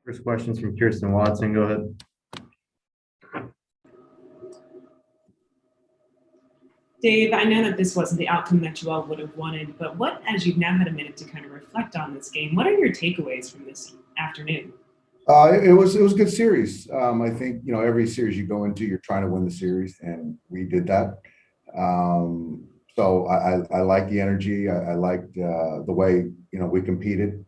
First question's from Kirsten Watson. Go ahead. Dave, I know that this wasn't the outcome that you all would have wanted, but what, as you've now had a minute to kind of reflect on this game, what are your takeaways from this afternoon? It was a good series. I think, every series you go into, you're trying to win the series, and we did that. So I like the energy. I liked the way, we competed.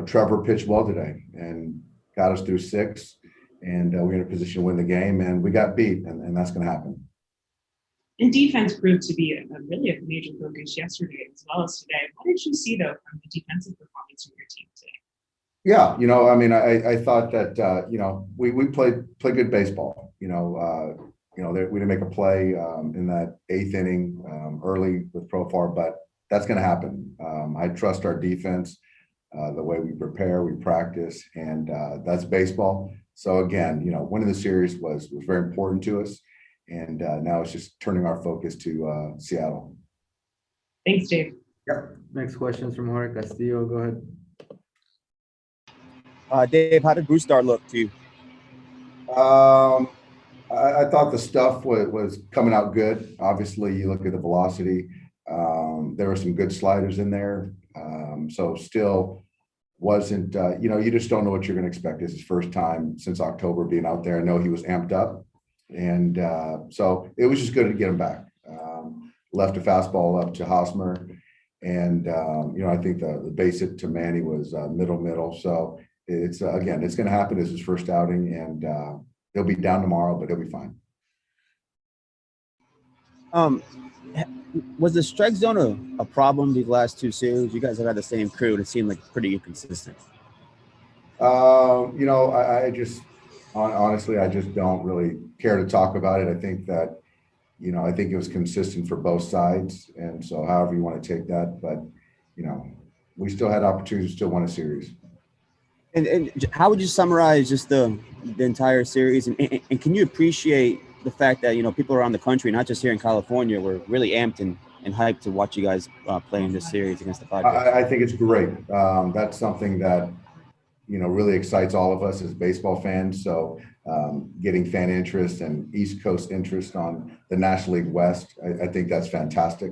Trevor pitched well today and got us through 6, and we're in a position to win the game, and we got beat, and that's going to happen. And defense proved to be really a major focus yesterday as well as today. What did you see, though, from the defensive performance from your team today? Yeah, I thought that, we played good baseball. We didn't make a play in that 8th inning early with Profar, but that's going to happen. I trust our defense, the way we prepare, we practice, and that's baseball. So again, winning the series was very important to us. And now it's just turning our focus to Seattle. Thanks, Dave. Yep. Next question is from Jorge Castillo. Go ahead. Dave, how did Brewstar look to you? I thought the stuff was coming out good. Obviously, you look at the velocity. There were some good sliders in there. So still wasn't, you just don't know what you're going to expect. It's his first time since October being out there. I know he was amped up. And so it was just good to get him back. Left a fastball up to Hosmer. And, I think the base hit to Manny was middle. So it's, again, it's going to happen. It's his first outing, and he'll be down tomorrow, but he'll be fine. Was the strike zone a problem these last 2 series? You guys have had the same crew, and it seemed like pretty inconsistent. I just honestly, I just don't really care to talk about it. I think that, I think it was consistent for both sides. And so however you want to take that, but, we still had opportunities to still win a series. And how would you summarize just the entire series? And can you appreciate the fact that, people around the country, not just here in California, were really amped and hyped to watch you guys play in this series against the Padres? I think it's great. That's something that, really excites all of us as baseball fans. So getting fan interest and East Coast interest on the National League West, I think that's fantastic.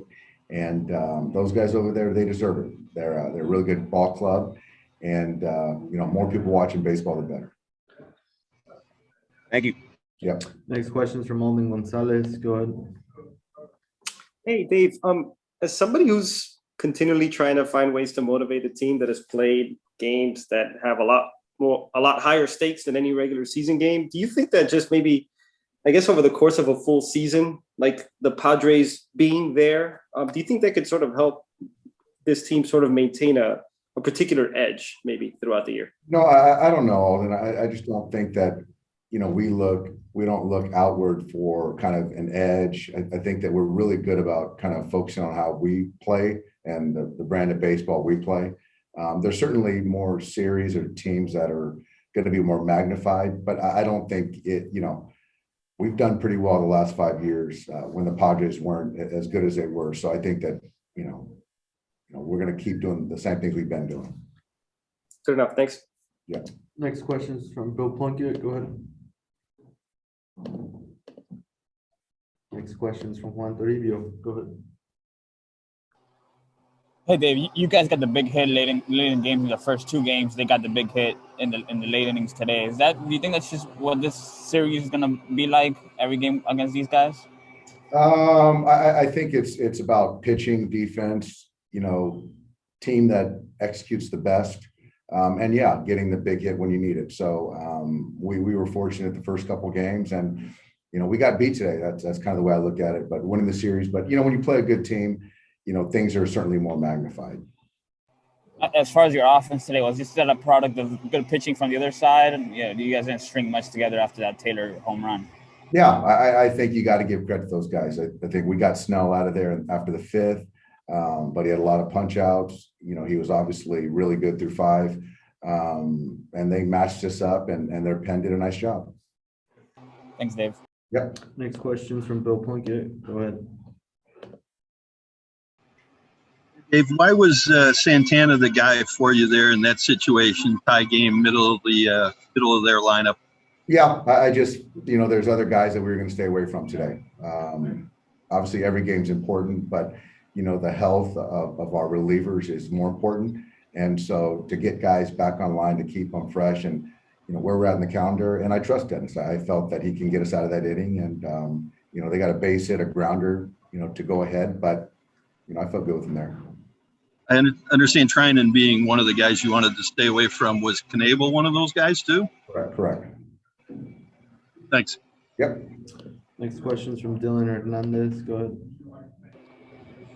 And those guys over there, they deserve it. They're a really good ball club. And, more people watching baseball, the better. Thank you. Yep. Next question is from Alden Gonzalez. Go ahead. Hey, Dave. As somebody who's continually trying to find ways to motivate a team that has played games that have a lot higher stakes than any regular season game, do you think that just maybe, I guess, over the course of a full season, like the Padres being there, do you think that could sort of help this team sort of maintain a particular edge maybe throughout the year? No, I don't know, Alden. I just don't think that, we don't look outward for kind of an edge. I think that we're really good about kind of focusing on how we play and the brand of baseball we play. There's certainly more series or teams that are going to be more magnified, but I don't think it, we've done pretty well the last 5 years when the Padres weren't as good as they were. So I think that, we're going to keep doing the same things we've been doing. Good enough. Thanks. Yeah. Next question is from Bill Plunkett. Go ahead. Next question is from Juan Toribio. Go ahead. Hey Dave, you guys got the big hit late in games in the first 2 games. They got the big hit in the late innings today. Do you think that's just what this series is gonna be like every game against these guys? I think it's about pitching, defense, team that executes the best. And yeah, getting the big hit when you need it. So we were fortunate the first couple games, and we got beat today. That's kind of the way I look at it. But winning the series, but when you play a good team, things are certainly more magnified. As far as your offense today, was this a product of good pitching from the other side? And you guys didn't string much together after that Taylor home run. Yeah, I think you got to give credit to those guys. I think we got Snell out of there after the 5th, but he had a lot of punch outs. He was obviously really good through 5, and they matched us up, and their pen did a nice job. Thanks, Dave. Yep. Next question is from Bill Plunkett. Go ahead. Dave, why was Santana the guy for you there in that situation? Tie game, middle of their lineup. Yeah, I just, there's other guys that we were going to stay away from today. Obviously, every game's important, but the health of our relievers is more important. And so to get guys back online to keep them fresh and where we're at in the calendar, and I trust Dennis. I felt that he can get us out of that inning, and they got a base hit, a grounder, to go ahead, but I felt good with him there. I understand Trinan being one of the guys you wanted to stay away from. Was Knable one of those guys too? Correct. Thanks. Yep. Next question's from Dylan Hernandez. Go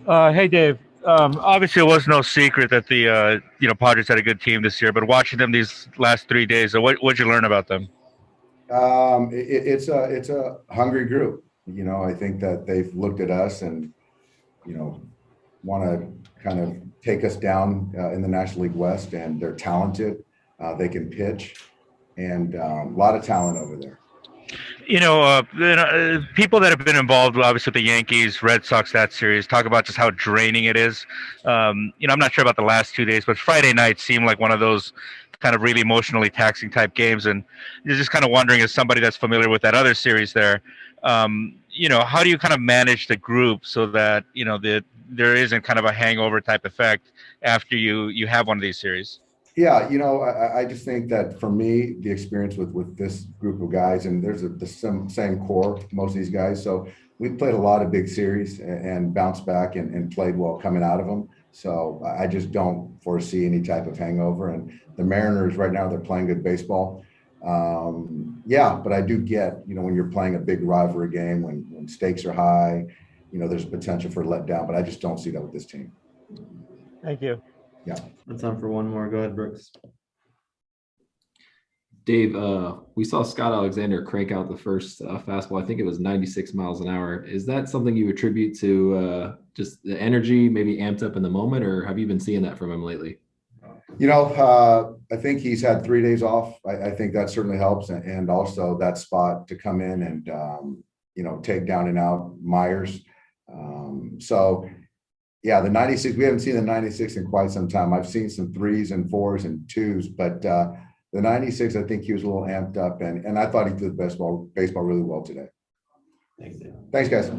ahead. Hey, Dave. Obviously, it was no secret that the Padres had a good team this year. But watching them these last 3 days, what'd you learn about them? It's a hungry group. I think that they've looked at us and want to kind of take us down in the National League West, and they're talented. They can pitch, and a lot of talent over there. People that have been involved, obviously, with the Yankees, Red Sox, that series, talk about just how draining it is. I'm not sure about the last 2 days, but Friday night seemed like one of those kind of really emotionally taxing type games. And you're just kind of wondering, as somebody that's familiar with that other series there, how do you kind of manage the group so that, there isn't kind of a hangover type effect after you have one of these series? Yeah, I just think that for me, the experience with this group of guys, and there's the same core, most of these guys. So we played a lot of big series and bounced back and played well coming out of them. So I just don't foresee any type of hangover. And the Mariners right now, they're playing good baseball. But I do get, when you're playing a big rivalry game, when stakes are high, there's potential for letdown, but I just don't see that with this team. Thank you. Yeah. That's time for one more. Go ahead, Brooks. Dave, we saw Scott Alexander crank out the first fastball. I think it was 96 miles an hour. Is that something you attribute to just the energy, maybe amped up in the moment, or have you been seeing that from him lately? I think he's had 3 days off. I think that certainly helps. And also that spot to come in and, take down and out Myers. The 96, we haven't seen the 96 in quite some time. I've seen some 3s and 4s and 2s, but the 96, I think he was a little amped up, and I thought he did baseball really well today. Thanks, Dave. Thanks, guys.